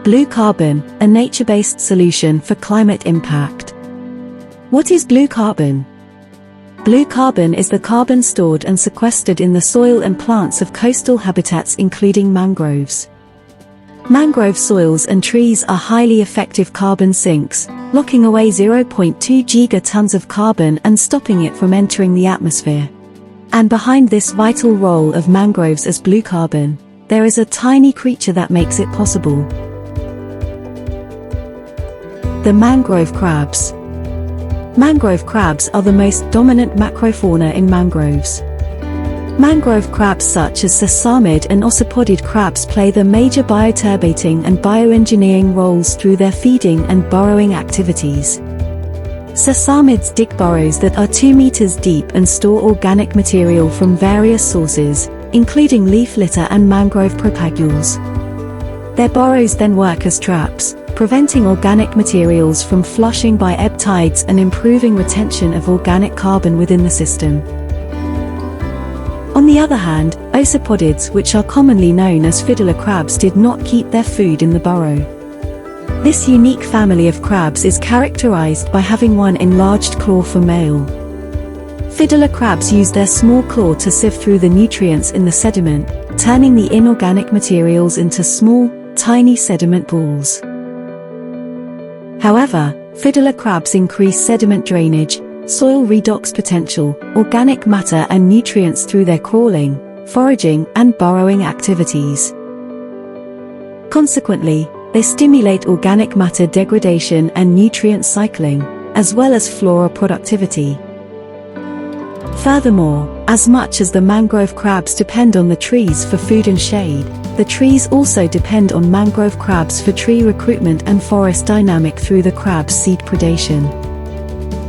Blue carbon, a nature-based solution for climate impact. What is blue carbon? Blue carbon is the carbon stored and sequestered in the soil and plants of coastal habitats including mangroves. Mangrove soils and trees are highly effective carbon sinks, locking away 0.2 gigatons of carbon and stopping it from entering the atmosphere. And behind this vital role of mangroves as blue carbon, there is a tiny creature that makes it possible. The mangrove crabs. Mangrove crabs are the most dominant macrofauna in mangroves. Mangrove crabs such as sesamid and ossipodid crabs play the major bioturbating and bioengineering roles through their feeding and burrowing activities. Sesamids dig burrows that are 2 meters deep and store organic material from various sources, including leaf litter and mangrove propagules. Their burrows then work as traps, preventing organic materials from flushing by ebb tides and improving retention of organic carbon within the system. On the other hand, ossipodids, which are commonly known as fiddler crabs, did not keep their food in the burrow. This unique family of crabs is characterized by having one enlarged claw for male. Fiddler crabs use their small claw to sift through the nutrients in the sediment, turning the inorganic materials into small, tiny sediment balls. However, fiddler crabs increase sediment drainage, soil redox potential, organic matter and nutrients through their crawling, foraging and burrowing activities. Consequently, they stimulate organic matter degradation and nutrient cycling, as well as flora productivity. Furthermore, as much as the mangrove crabs depend on the trees for food and shade, the trees also depend on mangrove crabs for tree recruitment and forest dynamic through the crab's seed predation.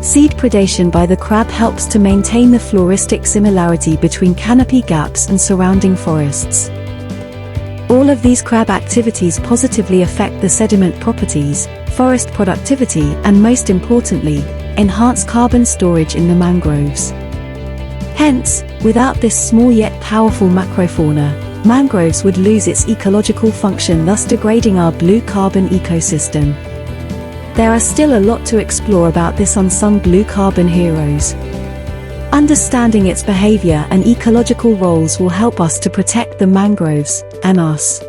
Seed predation by the crab helps to maintain the floristic similarity between canopy gaps and surrounding forests. All of these crab activities positively affect the sediment properties, forest productivity and most importantly, enhance carbon storage in the mangroves. Hence, without this small yet powerful macrofauna, mangroves would lose its ecological function, thus degrading our blue carbon ecosystem. There are still a lot to explore about this unsung blue carbon heroes. Understanding its behavior and ecological roles will help us to protect the mangroves, and us.